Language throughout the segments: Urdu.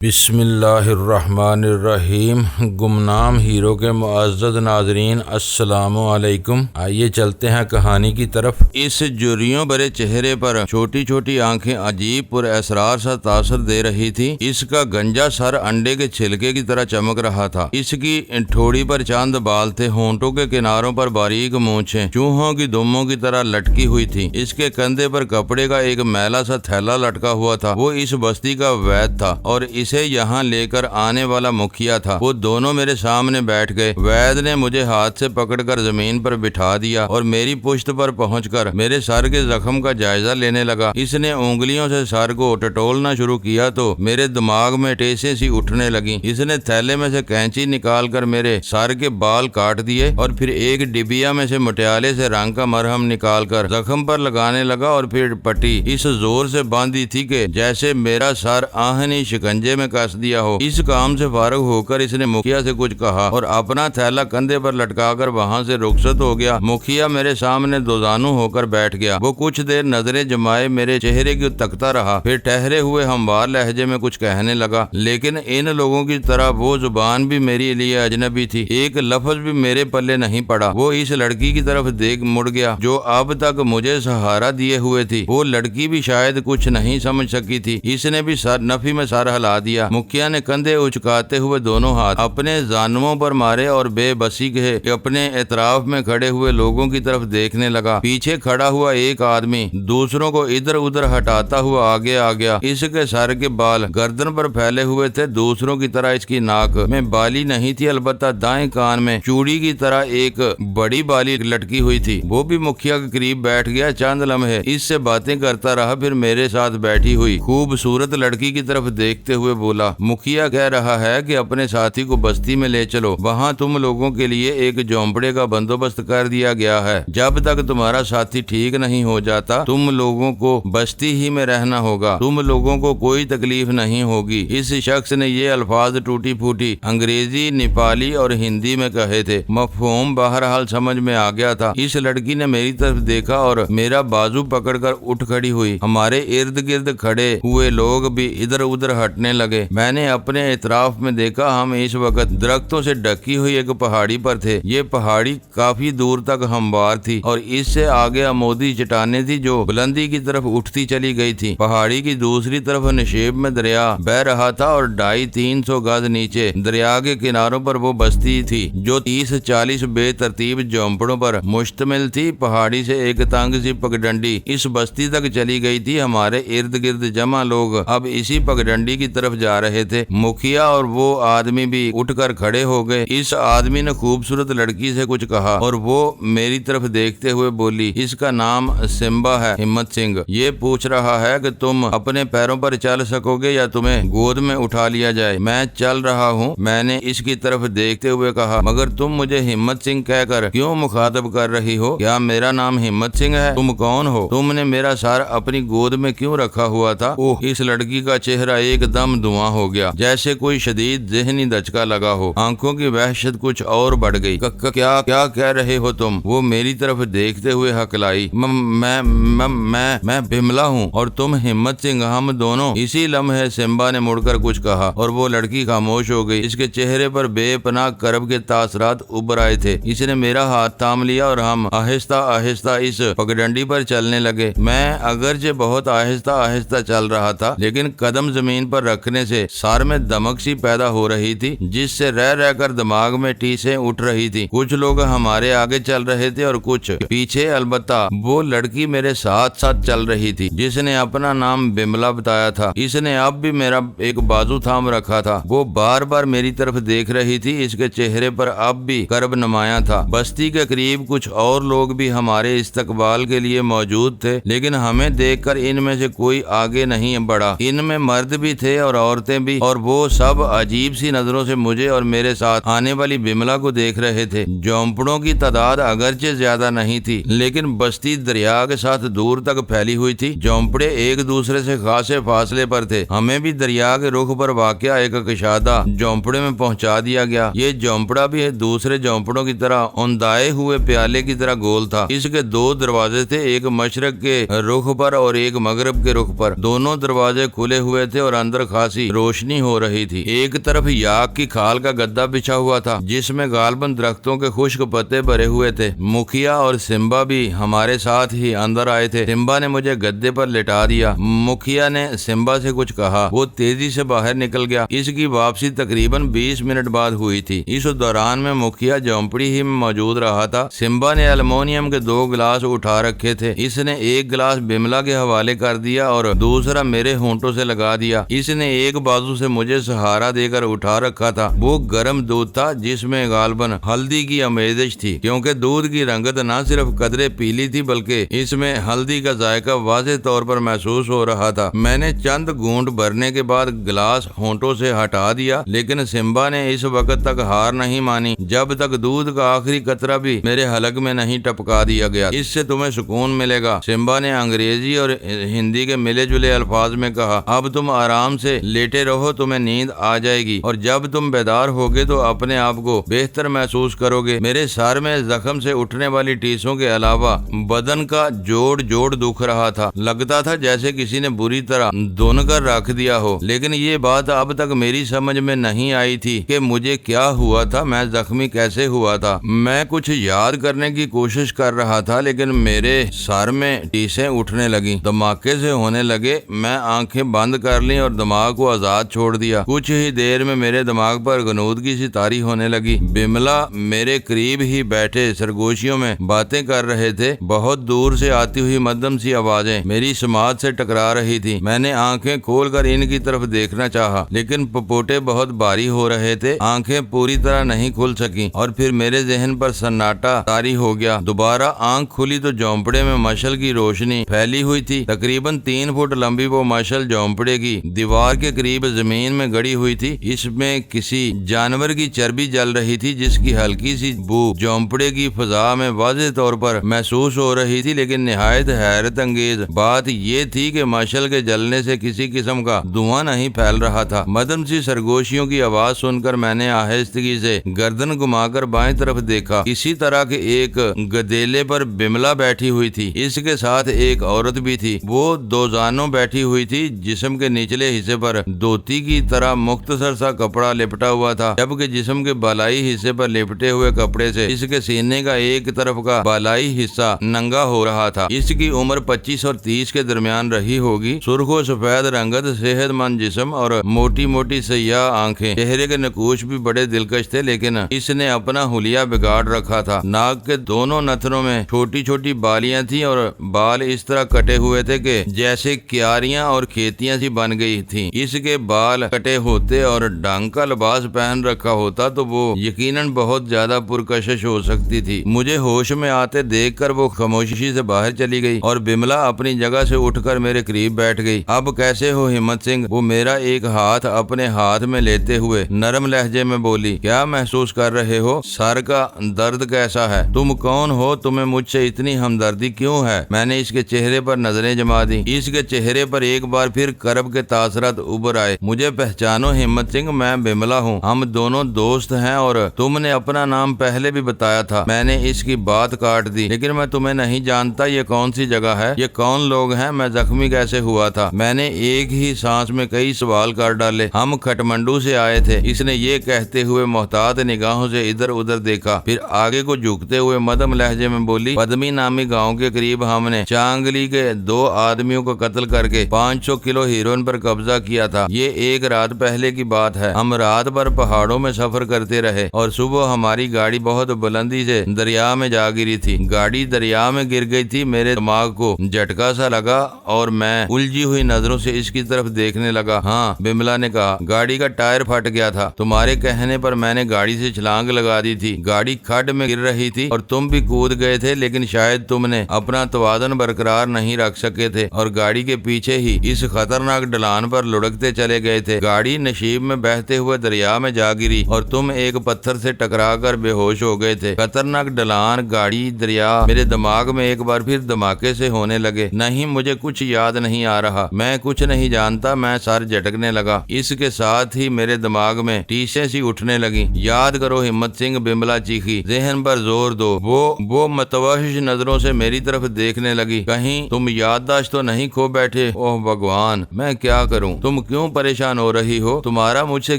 بسم اللہ الرحمن الرحیم۔ گمنام ہیرو کے معزز ناظرین السلام علیکم۔ آئیے چلتے ہیں کہانی کی طرف۔ اس جریوں بھرے چہرے پر چھوٹی چھوٹی آنکھیں عجیب پر اسرار سا تاثر دے رہی تھی۔ اس کا گنجا سر انڈے کے چھلکے کی طرح چمک رہا تھا۔ اس کی ٹھوڑی پر چاند بال تھے، ہونٹوں کے کناروں پر باریک مونچھیں چوہوں کی دموں کی طرح لٹکی ہوئی تھی۔ اس کے کندھے پر کپڑے کا ایک میلا سا تھیلا لٹکا ہوا تھا۔ وہ اس بستی کا وید تھا اور اسے یہاں لے کر آنے والا مکھیا تھا۔ وہ دونوں میرے سامنے بیٹھ گئے۔ وید نے مجھے ہاتھ سے پکڑ کر زمین پر بٹھا دیا اور میری پشت پر پہنچ کر میرے سر کے زخم کا جائزہ لینے لگا۔ اس نے انگلیوں سے سر کو ٹٹولنا شروع کیا تو میرے دماغ میں ٹیسیں سی اٹھنے لگیں۔ اس نے تھیلے میں سے کینچی نکال کر میرے سر کے بال کاٹ دیے اور پھر ایک ڈبیا میں سے مٹیالے سے رنگ کا مرہم نکال کر زخم پر لگانے لگا اور پھر پٹی اس زور سے باندھی تھی کہ جیسے میرا سر آہنی شکنجے میں کس دیا ہو۔ اس کام سے فارغ ہو کر اس نے مکھیا سے کچھ کہا اور اپنا تھیلا کندھے پر لٹکا کر وہاں سے رخصت ہو گیا۔ مکھیا میرے سامنے دوزانو ہو کر بیٹھ گیا۔ وہ کچھ دیر نظریں جمائے میرے چہرے کی تکتا رہا، پھر ٹھہرے ہوئے ہموار لہجے میں کچھ کہنے لگا، لیکن ان لوگوں کی طرح وہ زبان بھی میرے لیے اجنبی تھی۔ ایک لفظ بھی میرے پلے نہیں پڑا۔ وہ اس لڑکی کی طرف دیکھ مڑ گیا جو اب تک مجھے سہارا دیے ہوئے تھی۔ وہ لڑکی بھی شاید کچھ نہیں سمجھ سکی تھی۔ اس نے بھی نفی میں سر ہلا دیا۔ مکھیا نے کندھے اچکاتے ہوئے دونوں ہاتھ اپنے زانووں پر مارے اور بے بسی کے اپنے اطراف میں کھڑے ہوئے لوگوں کی طرف دیکھنے لگا۔ پیچھے کھڑا ہوا ایک آدمی دوسروں کو ادھر ادھر ہٹاتا ہوا آگے آ گیا۔ اس کے سر کے بال گردن پر پھیلے ہوئے تھے، دوسروں کی طرح اس کی ناک میں بالی نہیں تھی، البتہ دائیں کان میں چوڑی کی طرح ایک بڑی بالی لٹکی ہوئی تھی۔ وہ بھی مکھیا کے قریب بیٹھ گیا۔ چند لمحے اس سے باتیں کرتا رہا، پھر میرے ساتھ بیٹھی ہوئی خوبصورت لڑکی کی طرف دیکھتے ہوئے بولا، مکھیا کہہ رہا ہے کہ اپنے ساتھی کو بستی میں لے چلو، وہاں تم لوگوں کے لیے ایک جھونپڑے کا بندوبست کر دیا گیا ہے۔ جب تک تمہارا ساتھی ٹھیک نہیں ہو جاتا تم لوگوں کو بستی ہی میں رہنا ہوگا، تم لوگوں کو کوئی تکلیف نہیں ہوگی۔ اس شخص نے یہ الفاظ ٹوٹی پھوٹی انگریزی، نیپالی اور ہندی میں کہے تھے۔ مفہوم بہرحال سمجھ میں آ گیا تھا۔ اس لڑکی نے میری طرف دیکھا اور میرا بازو پکڑ کر اٹھ کھڑی ہوئی۔ ہمارے ارد گرد کھڑے ہوئے لوگ بھی ادھر ادھر ہٹنے لگے۔ میں نے اپنے اطراف میں دیکھا، ہم اس وقت درختوں سے ڈھکی ہوئی ایک پہاڑی پر تھے۔ یہ پہاڑی کافی دور تک ہموار تھی اور اس سے آگے عمودی چٹانیں تھی جو بلندی کی طرف اٹھتی چلی گئی تھی۔ پہاڑی کی دوسری طرف نشیب میں دریا بہ رہا تھا اور 250-300 گز نیچے دریا کے کناروں پر وہ بستی تھی جو 30-40 بے ترتیب جھونپڑوں پر مشتمل تھی۔ پہاڑی سے ایک تنگ سی پگڈنڈی اس بستی تک چلی گئی تھی۔ ہمارے ارد گرد جمع لوگ اب اسی پگڈنڈی کی طرف جا رہے تھے۔ مکھیا اور وہ آدمی بھی اٹھ کر کھڑے ہو گئے۔ اس آدمی نے خوبصورت لڑکی سے کچھ کہا اور وہ میری طرف دیکھتے ہوئے بولی، اس کا نام سمبا ہے، ہمت سنگھ۔ یہ پوچھ رہا ہے کہ تم اپنے پیروں پر چل سکو گے یا تمہیں گود میں اٹھا لیا جائے۔ میں چل رہا ہوں، میں نے اس کی طرف دیکھتے ہوئے کہا، مگر تم مجھے ہمت سنگھ کہہ کر کیوں مخاطب کر رہی ہو؟ کیا میرا نام ہمت سنگھ ہے؟ تم کون ہو؟ تم نے میرا سر اپنی گود میں کیوں رکھا ہوا تھا؟ اوہ! اس لڑکی کا چہرہ ایک دم دھواں ہو گیا، جیسے کوئی شدید ذہنی دھچکا لگا ہو۔ آنکھوں کی وحشت کچھ اور بڑھ گئی۔ کیا کہہ رہے ہو تم؟ وہ میری طرف دیکھتے ہوئے ہکلائی، میں بملا ہوں اور تم ہمت سنگھ۔ ہم دونوں۔ اسی لمحے سمبا نے مڑ کر کچھ کہا اور وہ لڑکی خاموش ہو گئی۔ اس کے چہرے پر بے پناہ کرب کے تاثرات ابھر آئے تھے۔ اس نے میرا ہاتھ تھام لیا اور ہم آہستہ آہستہ اس پگڈنڈی پر چلنے لگے۔ میں اگرچہ بہت آہستہ آہستہ چل رہا تھا، لیکن قدم زمین پر رکھنے سے سر میں دمک سی پیدا ہو رہی تھی جس سے رہ کر دماغ میں ٹیسیں اٹھ رہی تھی۔ کچھ لوگ ہمارے آگے چل رہے تھے اور کچھ پیچھے، البتہ وہ لڑکی میرے ساتھ ساتھ چل رہی تھی جس نے اپنا نام بملا بتایا تھا۔ اس نے اب بھی میرا ایک بازو تھام رکھا تھا۔ وہ بار بار میری طرف دیکھ رہی تھی۔ اس کے چہرے پر اب بھی کرب نمایاں تھا۔ بستی کے قریب کچھ اور لوگ بھی ہمارے استقبال کے لیے موجود تھے، لیکن ہمیں دیکھ کر ان میں سے کوئی آگے نہیں بڑھا۔ ان میں مرد بھی تھے اور عورتیں بھی، اور وہ سب عجیب سی نظروں سے مجھے اور میرے ساتھ آنے والی بملا کو دیکھ رہے تھے۔ جھونپڑوں کی تعداد اگرچہ زیادہ نہیں تھی، لیکن بستی دریا کے ساتھ دور تک پھیلی ہوئی تھی۔ جھونپڑے ایک دوسرے سے خاصے فاصلے پر تھے۔ ہمیں بھی دریا کے رخ پر واقع ایک کشادہ جھونپڑے میں پہنچا دیا گیا۔ یہ جھونپڑا بھی دوسرے جھونپڑوں کی طرح اوندائے ہوئے پیالے کی طرح گول تھا۔ اس کے 2 دروازے تھے، ایک مشرق کے رخ پر اور ایک مغرب کے رخ پر۔ دونوں دروازے کھلے ہوئے تھے اور اندر خاص خاصی روشنی ہو رہی تھی۔ ایک طرف یاک کی کھال کا گدا بچھا ہوا تھا جس میں غالباً درختوں کے خشک پتے بھرے ہوئے تھے۔ مکھیا اور سمبا بھی ہمارے ساتھ ہی اندر آئے تھے۔ سمبا نے مجھے گدے پر لٹا دیا۔ مکھیا نے سمبا سے کچھ کہا، وہ تیزی سے باہر نکل گیا۔ اس کی واپسی تقریباً 20 منٹ بعد ہوئی تھی۔ اس دوران میں مکھیا جھونپڑی ہی میں موجود رہا تھا۔ سمبا نے المونیم کے 2 گلاس اٹھا رکھے تھے۔ اس نے ایک گلاس بملا کے حوالے کر دیا اور دوسرا میرے ہونٹوں سے لگا دیا۔ اس نے ایک بازو سے مجھے سہارا دے کر اٹھا رکھا تھا۔ وہ گرم دودھ تھا جس میں غالباً ہلدی کی آمیزش تھی، کیونکہ دودھ کی رنگت نہ صرف قدرے پیلی تھی بلکہ اس میں ہلدی کا ذائقہ واضح طور پر محسوس ہو رہا تھا۔ میں نے چند گھونٹ بھرنے کے بعد گلاس ہونٹوں سے ہٹا دیا، لیکن سمبا نے اس وقت تک ہار نہیں مانی جب تک دودھ کا آخری قطرہ بھی میرے حلق میں نہیں ٹپکا دیا گیا۔ اس سے تمہیں سکون ملے گا، سمبا نے انگریزی اور ہندی کے ملے جلے الفاظ میں کہا۔ اب تم آرام سے لیٹے رہو، تمہیں نیند آ جائے گی اور جب تم بیدار ہوگے تو اپنے آپ کو بہتر محسوس کرو گے۔ میرے سر میں زخم سے اٹھنے والی ٹیسوں کے علاوہ بدن کا جوڑ دکھ رہا تھا۔ لگتا تھا جیسے کسی نے بری طرح دھن کر رکھ دیا ہو، لیکن یہ بات اب تک میری سمجھ میں نہیں آئی تھی کہ مجھے کیا ہوا تھا، میں زخمی کیسے ہوا تھا۔ میں کچھ یاد کرنے کی کوشش کر رہا تھا لیکن میرے سر میں ٹیسیں اٹھنے لگیں، دھماکے سے ہونے لگے۔ میں آنکھیں بند کر لیں اور دماغ کو آزاد چھوڑ دیا۔ کچھ ہی دیر میں میرے دماغ پر غنودگی سی طاری ہونے لگی۔ بملا میرے قریب ہی بیٹھے سرگوشیوں میں باتیں کر رہے تھے۔ بہت دور سے آتی ہوئی مدھم سی آوازیں میری سماعت سے ٹکرا رہی تھی۔ میں نے آنکھیں کھول کر ان کی طرف دیکھنا چاہا لیکن پپوٹے بہت بھاری ہو رہے تھے، آنکھیں پوری طرح نہیں کھل سکیں اور پھر میرے ذہن پر سناٹا طاری ہو گیا۔ دوبارہ آنکھ کھلی تو جھونپڑے میں مشعل کی روشنی پھیلی ہوئی تھی۔ تقریباً 3 فٹ لمبی وہ مشعل جھونپڑے کی دیوار کے قریب زمین میں گڑی ہوئی تھی۔ اس میں کسی جانور کی چربی جل رہی تھی جس کی ہلکی سی بو جھونپڑے کی فضا میں واضح طور پر محسوس ہو رہی تھی، لیکن نہایت حیرت انگیز بات یہ تھی کہ مشعل کے جلنے سے کسی قسم کا دھواں نہیں پھیل رہا تھا۔ مدھم سی سرگوشیوں کی آواز سن کر میں نے آہستگی سے گردن گھما کر بائیں طرف دیکھا۔ اسی طرح کے ایک گدیلے پر بملا بیٹھی ہوئی تھی، اس کے ساتھ ایک عورت بھی تھی۔ وہ دوزانوں بیٹھی ہوئی تھی، جسم کے نچلے حصے پر دھوتی کی طرح مختصر سا کپڑا لپٹا ہوا تھا، جبکہ جسم کے بالائی حصے پر لپٹے ہوئے کپڑے سے اس کے سینے کا ایک طرف کا بالائی حصہ ننگا ہو رہا تھا۔ اس کی عمر 25 اور 30 کے درمیان رہی ہوگی۔ سرخ و سفید رنگت، صحت مند جسم اور موٹی موٹی سیاہ آنکھیں۔ چہرے کے نقوش بھی بڑے دلکش تھے، لیکن اس نے اپنا حلیہ بگاڑ رکھا تھا۔ ناک کے دونوں نتنوں میں چھوٹی چھوٹی بالیاں تھیں اور بال اس طرح کٹے ہوئے تھے کہ جیسے کیاریاں اور کھیتیاں سی بن گئی تھیں۔ اس کے بال کٹے ہوتے اور ڈھنگ کا لباس پہن رکھا ہوتا تو وہ یقیناً بہت زیادہ پرکشش ہو سکتی تھی۔ مجھے ہوش میں آتے دیکھ کر وہ خاموشی سے باہر چلی گئی اور بملا اپنی جگہ سے اٹھ کر میرے قریب بیٹھ گئی۔ اب کیسے ہو ہمت سنگھ؟ وہ میرا ایک ہاتھ اپنے ہاتھ میں لیتے ہوئے نرم لہجے میں بولی۔ کیا محسوس کر رہے ہو؟ سر کا درد کیسا ہے؟ تم کون ہو؟ تمہیں مجھ سے اتنی ہمدردی کیوں ہے؟ میں نے اس کے چہرے پر نظریں جما دی۔ اس کے چہرے پر ایک بار پھر کرب کے تاثرات ابھر آئے۔ مجھے پہچانو ہمت سنگھ، میں بملا ہوں، ہم دونوں دوست ہیں اور تم نے اپنا نام پہلے بھی بتایا تھا۔ میں نے اس کی بات کاٹ دی۔ لیکن میں تمہیں نہیں جانتا، یہ کون سی جگہ ہے؟ یہ کون لوگ ہیں؟ میں زخمی کیسے ہوا تھا؟ میں نے ایک ہی سانس میں کئی سوال کر ڈالے۔ ہم کھٹمنڈو سے آئے تھے، اس نے یہ کہتے ہوئے محتاط نگاہوں سے ادھر ادھر دیکھا، پھر آگے کو جھکتے ہوئے مدھم لہجے میں بولی۔ پدمی نامی گاؤں کے قریب ہم نے چانگلی کے 2 آدمیوں کو قتل کر کے 500 کلو ہیروئن پر قبضہ کیا تھا۔ یہ ایک رات پہلے کی بات ہے۔ ہم رات بھر پہاڑوں میں سفر کرتے رہے اور صبح ہماری گاڑی بہت بلندی سے دریا میں جا گری تھی۔ گاڑی دریا میں گر گئی تھی۔ میرے دماغ کو جھٹکا سا لگا اور میں الجھی ہوئی نظروں سے اس کی طرف دیکھنے لگا۔ ہاں، بملا نے کہا، گاڑی کا ٹائر پھٹ گیا تھا۔ تمہارے کہنے پر میں نے گاڑی سے چھلانگ لگا دی تھی۔ گاڑی کھڈ میں گر رہی تھی اور تم بھی کود گئے تھے، لیکن شاید تم نے اپنا توازن برقرار نہیں رکھ سکے تھے اور گاڑی کے پیچھے ہی اس خطرناک ڈھلان پر لڑکتے چلے گئے تھے۔ گاڑی نشیب میں بہتے ہوئے دریا میں جا گری اور تم ایک پتھر سے ٹکرا کر بے ہوش ہو گئے تھے۔ خطرناک ڈھلان، گاڑی، دریا، میرے دماغ میں ایک بار پھر دھماکے سے ہونے لگے۔ نہیں، مجھے کچھ یاد نہیں آ رہا، میں کچھ نہیں جانتا۔ میں سر جھٹکنے لگا۔ اس کے ساتھ ہی میرے دماغ میں ٹیسیں سی اٹھنے لگیں۔ یاد کرو ہمت سنگھ، بملا چیخی، ذہن پر زور دو۔ وہ متوحش نظروں سے میری طرف دیکھنے لگی۔ کہیں تم یادداشت تو نہیں کھو بیٹھے؟ اوہ بھگوان، میں کیا کروں؟ تم تم کیوں پریشان ہو رہی ہو؟ تمہارا مجھ سے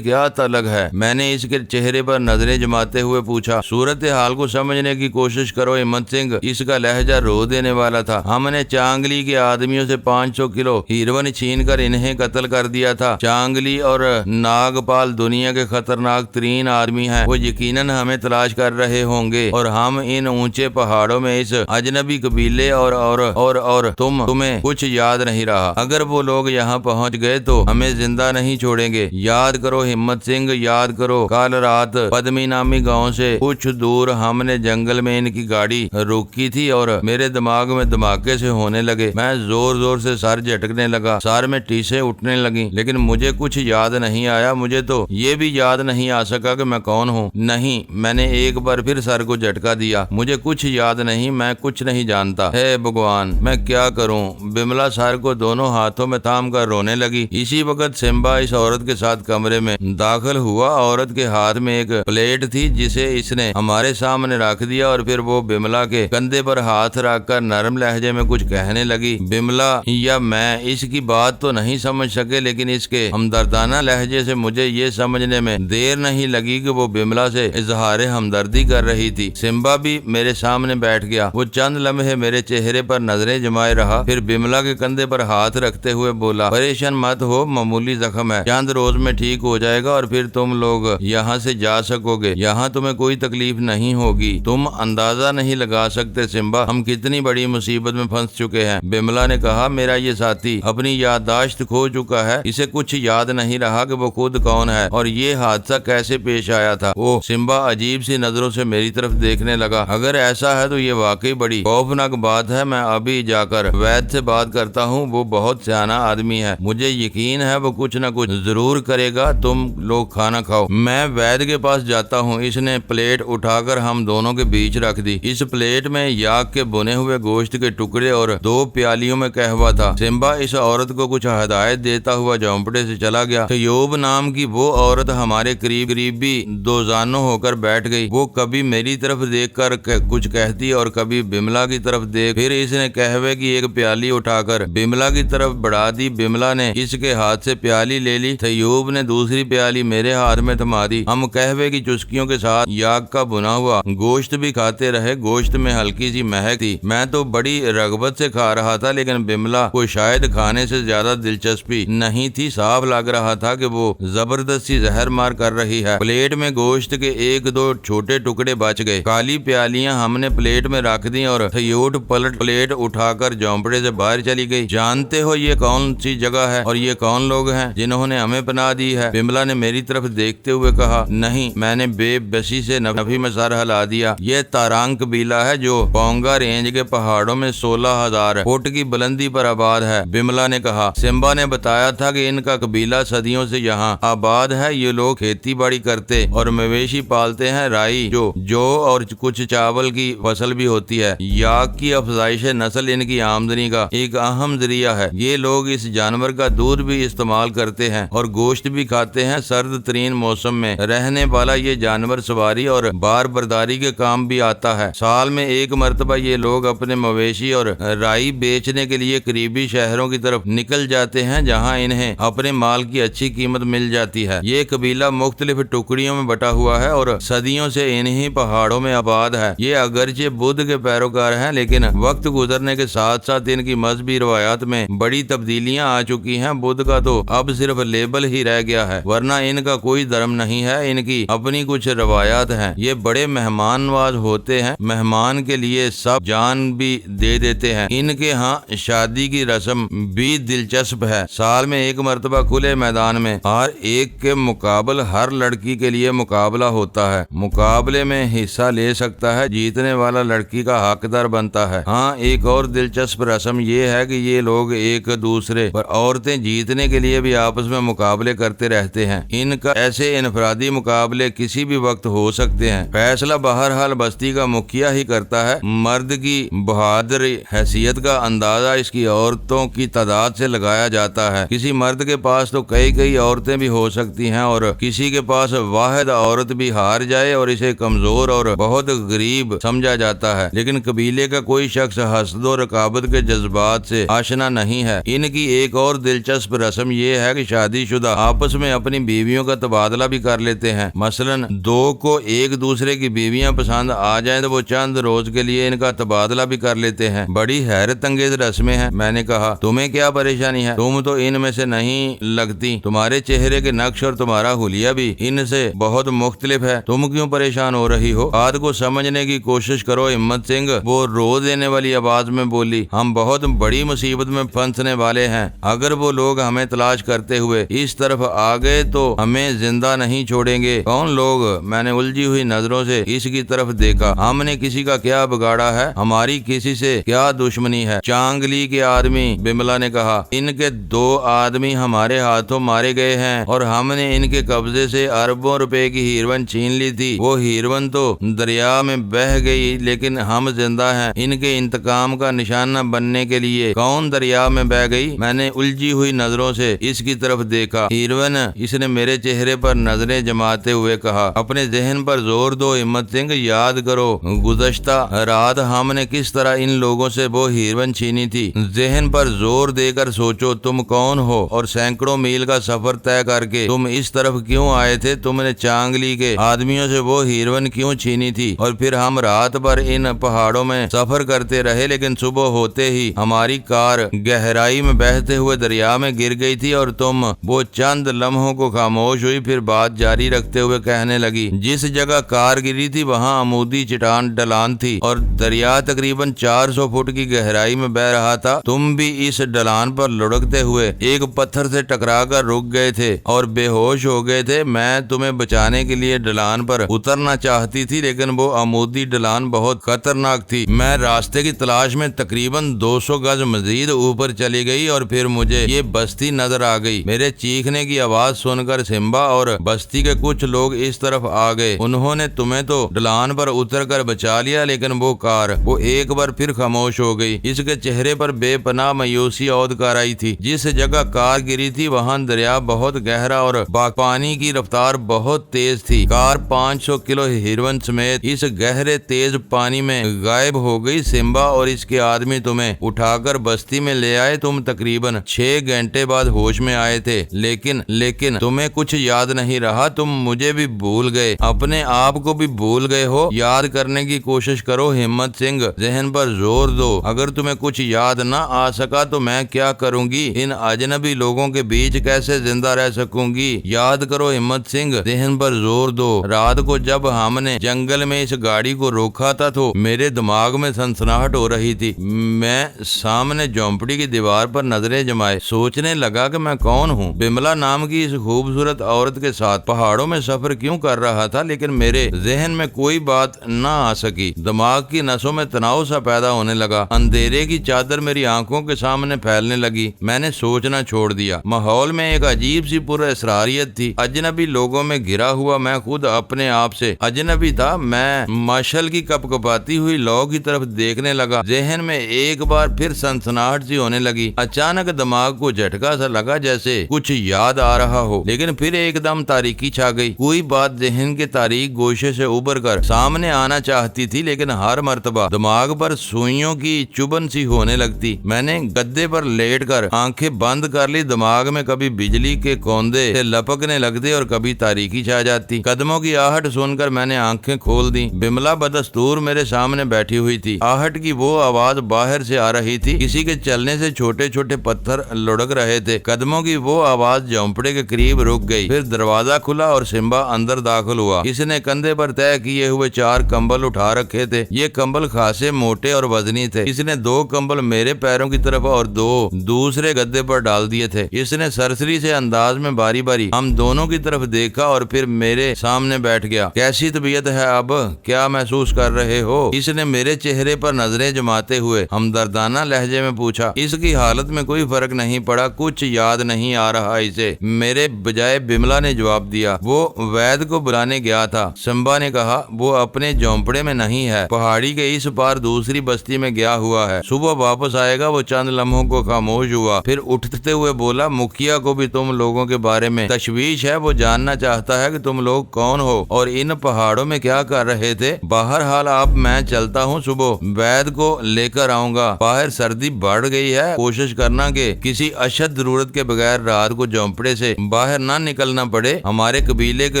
کیا تعلق ہے؟ میں نے اس کے چہرے پر نظریں جماتے ہوئے پوچھا۔ صورت حال کو سمجھنے کی کوشش کرو ہمت سنگھ، اس کا لہجہ رو دینے والا تھا۔ ہم نے چانگلی کے آدمیوں سے 500 کلو ہیروئن چھین کر انہیں قتل کر دیا تھا۔ چانگلی اور ناگپال دنیا کے خطرناک ترین آدمی ہیں، وہ یقیناً ہمیں تلاش کر رہے ہوں گے، اور ہم ان اونچے پہاڑوں میں اس اجنبی قبیلے اور تمہیں کچھ یاد نہیں رہا۔ اگر وہ لوگ یہاں پہنچ گئے تو ہمیں زندہ نہیں چھوڑیں گے۔ یاد کرو ہمت سنگھ، یاد کرو کل رات پدمی نامی گاؤں سے کچھ دور ہم نے جنگل میں ان کی گاڑی روکی تھی اور میرے دماغ میں دھماکے سے ہونے لگے۔ میں زور زور سے سر جھٹکنے لگا، سر میں ٹیسیں اٹھنے لگیں، لیکن مجھے کچھ یاد نہیں آیا۔ مجھے تو یہ بھی یاد نہیں آ سکا کہ میں کون ہوں۔ نہیں، میں نے ایک بار پھر سر کو جھٹکا دیا۔ مجھے کچھ یاد نہیں، میں کچھ نہیں جانتا۔ ہے بھگوان، میں کیا کروں؟ بملا سر کو دونوں ہاتھوں میں تھام کر رونے لگی۔ اسی وقت سمبا اس عورت کے ساتھ کمرے میں داخل ہوا۔ عورت کے ہاتھ میں ایک پلیٹ تھی جسے اس نے ہمارے سامنے رکھ دیا، اور پھر وہ بملا کے کندھے پر ہاتھ رکھ کر نرم لہجے میں کچھ کہنے لگی۔ بملا یا میں اس کی بات تو نہیں سمجھ سکے، لیکن اس کے ہمدردانہ لہجے سے مجھے یہ سمجھنے میں دیر نہیں لگی کہ وہ بملا سے اظہار ہمدردی کر رہی تھی۔ سمبا بھی میرے سامنے بیٹھ گیا۔ وہ چند لمحے میرے چہرے پر نظریں جمائے رہا، پھر بملا کے کندھے پر ہاتھ رکھتے ہوئے بولا، پریشان مت ہو، معمولی زخم ہے، چند روز میں ٹھیک ہو جائے گا اور پھر تم لوگ یہاں سے جا سکو گے۔ یہاں تمہیں کوئی تکلیف نہیں ہوگی۔ تم اندازہ نہیں لگا سکتے سمبا، ہم کتنی بڑی مصیبت میں پھنس چکے ہیں۔ بملا نے کہا، میرا یہ ساتھی اپنی یادداشت کھو چکا ہے، اسے کچھ یاد نہیں رہا کہ وہ خود کون ہے اور یہ حادثہ کیسے پیش آیا تھا۔ وہ سمبا عجیب سی نظروں سے میری طرف دیکھنے لگا۔ اگر ایسا ہے تو یہ واقعی بڑی خوفناک بات ہے۔ میں ابھی جا کر وید سے بات کرتا ہوں، وہ بہت سیانا آدمی ہے، مجھے یقین ہے وہ کچھ نہ کچھ ضرور کرے گا۔ تم لوگ کھانا کھاؤ، میں وید کے پاس جاتا ہوں۔ اس نے پلیٹ اٹھا کر ہم دونوں کے بیچ رکھ دی۔ اس پلیٹ میں یاک کے بنے ہوئے گوشت کے ٹکڑے اور 2 پیالیوں میں قہوہ تھا۔ سمبا اس عورت کو کچھ ہدایت دیتا ہوا جھونپڑے سے چلا گیا۔ تیوب نام کی وہ عورت ہمارے قریبی دوزانوں ہو کر بیٹھ گئی۔ وہ کبھی میری طرف دیکھ کر کچھ کہتی اور کبھی بملا کی طرف دیکھ، پھر اس نے قہوے کی ایک پیالی اٹھا کر بملا کی طرف بڑھا دی۔ بملا نے اس کے ہاتھ سے پیالی لے لی، تیوب نے دوسری پیالی میرے ہاتھ میں تھما دی۔ ہم قہوے کی چسکیوں کے ساتھ یاک کا بنا ہوا گوشت بھی کھاتے رہے۔ گوشت میں ہلکی سی مہک تھی۔ میں تو بڑی رغبت سے کھا رہا تھا، لیکن بملا کو شاید کھانے سے زیادہ دلچسپی نہیں تھی۔ صاف لگ رہا تھا کہ وہ زبردستی زہر مار کر رہی ہے۔ پلیٹ میں گوشت کے 1-2 چھوٹے ٹکڑے بچ گئے۔ کالی پیالیاں ہم نے پلیٹ میں رکھ دی اور تھیوٹ پلیٹ اٹھا کر جھونپڑے سے باہر چلی گئی۔ جانتے ہو یہ کون سی جگہ ہے اور یہ کون لوگ ہیں جنہوں نے ہمیں پناہ دی ہے؟ بملا نے میری طرف دیکھتے ہوئے کہا۔ نہیں، میں نے بے بسی سے نفی میں سر ہلا دیا۔ یہ تارانگ قبیلہ ہے جو پونگا رینج کے پہاڑوں میں 16,000 فٹ کی بلندی پر آباد ہے، بملا نے کہا۔ سمبا نے بتایا تھا کہ ان کا قبیلہ صدیوں سے یہاں آباد ہے۔ یہ لوگ کھیتی باڑی کرتے اور مویشی پالتے ہیں۔ رائی، جو اور کچھ چاول کی فصل بھی ہوتی ہے۔ یاک کی افزائش نسل ان کی آمدنی کا ایک اہم ذریعہ ہے۔ یہ لوگ اس جانور کا دودھ بھی استعمال کرتے ہیں اور گوشت بھی کھاتے ہیں۔ سرد ترین موسم میں رہنے والا یہ جانور سواری اور بار برداری کے کام بھی آتا ہے۔ سال میں 1 مرتبہ یہ لوگ اپنے مویشی اور رائی بیچنے کے لیے قریبی شہروں کی طرف نکل جاتے ہیں، جہاں انہیں اپنے مال کی اچھی قیمت مل جاتی ہے۔ یہ قبیلہ مختلف ٹکڑیوں میں بٹا ہوا ہے اور صدیوں سے انہی پہاڑوں میں آباد ہے۔ یہ اگرچہ بدھ کے پیروکار ہیں، لیکن وقت گزرنے کے ساتھ ساتھ ان کی مذہبی روایات میں بڑی تبدیلیاں آ چکی ہیں۔ بدھ کا تو اب صرف لیبل ہی رہ گیا ہے، ورنہ ان کا کوئی دھرم نہیں ہے۔ ان کی اپنی کچھ روایات ہیں۔ یہ بڑے مہمان نواز ہوتے ہیں، مہمان کے لیے سب جان بھی دے دیتے ہیں۔ ان کے ہاں شادی کی رسم بھی دلچسپ ہے۔ سال میں 1 مرتبہ کھلے میدان میں ہر ایک کے مقابل ہر لڑکی کے لیے مقابلہ ہوتا ہے۔ مقابلے میں حصہ لے سکتا ہے، جیتنے والا لڑکی کا حقدار بنتا ہے۔ ہاں، ایک اور دلچسپ رسم یہ ہے کہ یہ لوگ ایک دوسرے پر عورتیں جیتنے کے لیے بھی آپس میں مقابلے کرتے رہتے ہیں۔ ان کا ایسے انفرادی مقابلے کسی بھی وقت ہو سکتے ہیں۔ فیصلہ بہرحال بستی کا مکھیا ہی کرتا ہے۔ مرد کی بہادر حیثیت کا اندازہ اس کی عورتوں کی تعداد سے لگایا جاتا ہے۔ کسی مرد کے پاس تو کئی عورتیں بھی ہو سکتی ہیں اور کسی کے پاس واحد عورت بھی ہار جائے اور اسے کمزور اور بہت غریب سمجھا جاتا ہے۔ لیکن قبیلے کا کوئی شخص حسد و رقابت کے جذبات سے آشنا نہیں ہے۔ ان کی ایک اور دلچسپ رسم یہ ہے کہ شادی شدہ آپس میں اپنی بیویوں کا تبادلہ بھی کر لیتے ہیں۔ مثلاً دو کو ایک دوسرے کی بیویاں پسند آ جائیں تو وہ چند روز کے لیے ان کا تبادلہ بھی کر لیتے ہیں۔ بڑی حیرت انگیز رسمیں ہیں۔ میں نے کہا تمہیں کیا پریشانی ہے؟ تم تو ان میں سے نہیں لگتی، تمہارے چہرے کے نقش اور تمہارا حلیہ بھی ان سے بہت مختلف ہے، تم کیوں پریشان ہو رہی ہو؟ بات کو سمجھنے کی کوشش کرو ہمت سنگھ، وہ رو دینے والی آواز میں بولی۔ ہم بہت بڑی مصیبت میں پھنسنے والے ہیں، اگر وہ لوگ ہمیں تلاش کرتے ہوئے اس طرف آ گئے تو ہمیں زندہ نہیں چھوڑیں گے۔ کون لوگ؟ میں نے الجھی ہوئی نظروں سے اس کی طرف دیکھا۔ ہم نے کسی کا کیا بگاڑا ہے؟ ہماری کسی سے کیا دشمنی ہے؟ چانگلی کے آدمی، بملا نے کہا، ان کے 2 آدمی ہمارے ہاتھوں مارے گئے ہیں اور ہم نے ان کے قبضے سے اربوں روپے کی ہیروین چھین لی تھی۔ وہ ہیروین تو دریا میں بہہ گئی لیکن ہم زندہ ہیں ان کے انتقام کا نشانہ بننے کے لیے۔ کون دریا میں بہہ گئی؟ میں نے الجھی ہوئی نظروں سے اس کی طرف دیکھا۔ ہیروین، اس نے میرے چہرے پر نظریں جماتے ہوئے کہا۔ اپنے ذہن پر زور دو ہمت سنگھ، یاد کرو گزشتہ رات ہم نے کس طرح ان لوگوں سے وہ ہیروین چھینی تھی۔ ذہن پر زور دے کر سوچو تم کون ہو اور سینکڑوں میل کا سفر طے کر کے تم اس طرف کیوں آئے تھے؟ تم نے چانگلی کے آدمیوں سے وہ ہیروین کیوں چھینی تھی؟ اور پھر ہم رات بھر ان پہاڑوں میں سفر کرتے رہے لیکن صبح ہوتے ہی ہماری کار گہرائی میں بہتے ہوئے دریا میں گر گئی تھی اور تم وہ چند لمحوں کو خاموش ہوئی، پھر بات جاری رکھتے ہوئے کہنے لگی، جس جگہ کار گری تھی وہاں عمودی چٹان ڈھلان تھی اور دریا تقریباً 400 فٹ کی گہرائی میں بہ رہا تھا۔ تم بھی اس ڈھلان پر لڑکتے ہوئے ایک پتھر سے ٹکرا کر رک گئے تھے اور بے ہوش ہو گئے تھے۔ میں تمہیں بچانے کے لیے ڈھلان پر اترنا چاہتی تھی لیکن وہ عمودی ڈھلان بہت خطرناک تھی۔ میں راستے کی تلاش میں تقریباً 200 گز مزید اوپر چلی گئی اور پھر مجھے یہ بستی نظر آ گئی۔ میرے چیخنے کی آواز سن کر سمبا اور بستی کے کچھ لوگ اس طرف آ گئے۔ انہوں نے تمہیں تو ڈھلان پر اتر کر بچا لیا لیکن وہ کار، وہ ایک بار پھر خاموش ہو گئی۔ اس کے چہرے پر بے پناہ مایوسی عود کر آئی تھی۔ جس جگہ کار گری تھی وہاں دریا بہت گہرا اور پانی کی رفتار بہت تیز تھی۔ کار 500 کلو ہیروین سمیت اس گہرے تیز پانی میں غائب ہو گئی۔ سمبا اور اس کے آدمی تمہیں اٹھا کر بستی میں لے آئے۔ تم تقریباً 6 گھنٹے بعد ہوش میں آئے تھے لیکن تمہیں کچھ یاد نہیں رہا۔ تم مجھے بھی بھول گئے، اپنے آپ کو بھی بھول گئے ہو۔ یاد کرنے کی کوشش کرو ہمت سنگھ، ذہن پر زور دو۔ اگر تمہیں کچھ یاد نہ آ سکا تو میں کیا کروں گی؟ ان اجنبی لوگوں کے بیچ کیسے زندہ رہ سکوں گی؟ یاد کرو ہمت سنگھ، ذہن پر زور دو۔ رات کو جب ہم نے جنگل میں اس گاڑی کو روکا تھا تو میرے دماغ میں سنسناہٹ ہو رہی تھی۔ میں سامنے جھونپڑی کی دیوار پر نظریں جمائے سوچنے لگا کہ میں کون ہوں۔ بملا نام کی اس خوبصورت عورت کے ساتھ پہاڑوں میں سفر کیوں کر رہا تھا، لیکن میرے ذہن میں کوئی بات نہ آ سکی۔ دماغ کی نسوں میں تناؤ سا پیدا ہونے لگا۔ اندھیرے کی چادر میری آنکھوں کے سامنے پھیلنے لگی۔ میں نے سوچنا چھوڑ دیا۔ ماحول میں ایک عجیب سی پر اسراریت تھی۔ اجنبی لوگوں میں گھرا ہوا میں خود اپنے آپ سے اجنبی تھا۔ میں مشعل کی کپ کپاتی ہوئی لو کی طرف دیکھنے لگا۔ ذہن میں ایک بار پھر سنسناہٹ سی ہونے لگی۔ اچانک دماغ کو جھٹکا سا لگا جیسے کچھ یاد آ رہا ہو، لیکن پھر ایک دم تاریکی چھا گئی۔ کوئی بات ذہن کے تاریک گوشے سے ابھر کر سامنے آنا چاہتی تھی لیکن ہر مرتبہ دماغ پر سوئیوں کی چبھن سی ہونے لگتی۔ میں نے گدے پر لیٹ کر آنکھیں بند کر لی۔ دماغ میں کبھی بجلی کے کوندے سے لپکنے لگتے اور کبھی تاریکی چھا جاتی۔ قدموں کی آہٹ سن کر میں نے آنکھیں کھول دی۔ بملا بدستور میرے سامنے بیٹھی ہوئی تھی۔ آہٹ کی وہ آواز باہر سے آ رہی تھی، کسی کے چلنے سے چھوٹے چھوٹے پتھر لڑک رہے تھے۔ قدموں کی وہ آواز جھونپڑے کے قریب رک گئی۔ پھر دروازہ کھلا اور سمبا اندر داخل ہوا۔ اس نے کندھے پر طے کیے ہوئے 4 کمبل اٹھا رکھے تھے۔ یہ کمبل خاصے موٹے اور وزنی تھے۔ اس نے 2 کمبل میرے پیروں کی طرف اور 2 دوسرے گدے پر ڈال دیے تھے۔ اس نے سرسری سے انداز میں باری باری ہم دونوں کی طرف دیکھا اور پھر میرے سامنے بیٹھ گیا۔ کیسی طبیعت ہے اب؟ کیا محسوس کر رہے ہو؟ اس نے میرے چہرے پر نظریں جماتے ہوئے ہمدردانہ لہجے میں پوچھا۔ اس کی حالت میں کوئی فرق نہیں پڑا، کچھ یاد نہیں آ رہا اسے، میرے بجائے بملا نے جواب دیا۔ وہ وید کو بلانے گیا تھا، سمبا نے کہا۔ وہ اپنے جھونپڑے میں نہیں ہے، پہاڑی کے اس پار دوسری بستی میں گیا ہوا ہے، صبح واپس آئے گا۔ وہ چند لمحوں کو خاموش ہوا، پھر اٹھتے ہوئے بولا، مکھیا کو بھی تم لوگوں کے بارے میں تشویش ہے۔ وہ جاننا چاہتا ہے کہ تم لوگ کون ہو اور ان پہاڑوں میں کیا کر رہے تھے۔ بہرحال اب میں چلتا ہوں، صبح وید کو لے کر آؤں گا۔ باہر سردی بڑھ گئی ہے، کوشش کرنا کہ کسی اشد ضرورت کے بغیر رات کو جھونپڑے سے باہر نہ نکلنا پڑے۔ ہمارے قبیلے کے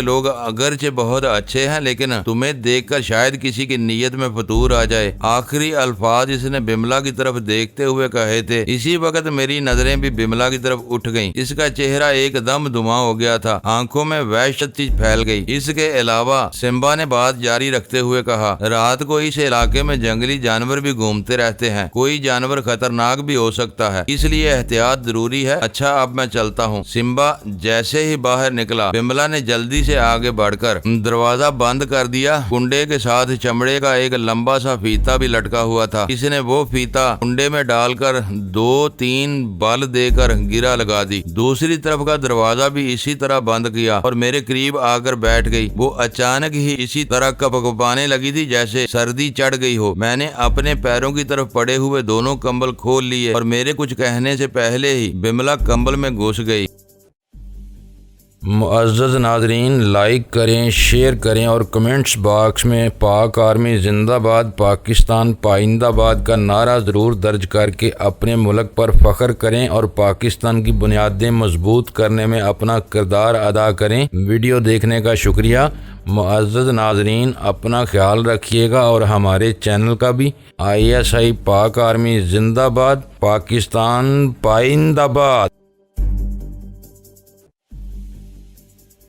لوگ اگرچہ بہت اچھے ہیں لیکن تمہیں دیکھ کر شاید کسی کی نیت میں فتور آ جائے۔ آخری الفاظ اس نے بملا کی طرف دیکھتے ہوئے کہے تھے۔ اسی وقت میری نظریں بھی بملا کی طرف اٹھ گئیں۔ اس کا چہرہ ایک دم دھواں ہو گیا تھا، آنکھوں میں وحشت سی پھیل گئی۔ اس کے علاوہ سمبا نے بات جاری رکھتے ہوئے کہا، رات کو اس علاقے میں جنگلی جانور بھی گھومتے رہتے ہیں، کوئی جانور خطرناک بھی ہو سکتا ہے، اس لیے احتیاط ضروری ہے۔ اچھا اب میں چلتا ہوں۔ سمبا جیسے ہی باہر نکلا، بملا نے جلدی سے آگے بڑھ کر دروازہ بند کر دیا۔ کنڈے کے ساتھ چمڑے کا ایک لمبا سا فیتا بھی لٹکا ہوا تھا۔ اس نے وہ فیتا کنڈے میں ڈال کر 2-3 بل دے کر گرا لگا دی۔ دوسری طرف کا دروازہ بھی اسی طرح بند کیا اور میرے قریب آ کر بیٹھ گئی۔ وہ اچانک ہی اسی طرح کپکپانے لگی تھی جیسے سردی چڑھ گئی ہو۔ میں نے اپنے پیروں کی طرف پڑے ہوئے دونوں کمبل کھول لیے اور میرے کچھ کہنے سے پہلے ہی بملا کمبل میں گھس گئی۔ معزز ناظرین، لائک کریں، شیئر کریں اور کمنٹس باکس میں پاک آرمی زندہ باد، پاکستان پائندہ باد کا نعرہ ضرور درج کر کے اپنے ملک پر فخر کریں اور پاکستان کی بنیادیں مضبوط کرنے میں اپنا کردار ادا کریں۔ ویڈیو دیکھنے کا شکریہ۔ معزز ناظرین، اپنا خیال رکھیے گا اور ہمارے چینل کا بھی۔ ISI پاک آرمی زندہ باد، پاکستان پائندہ باد۔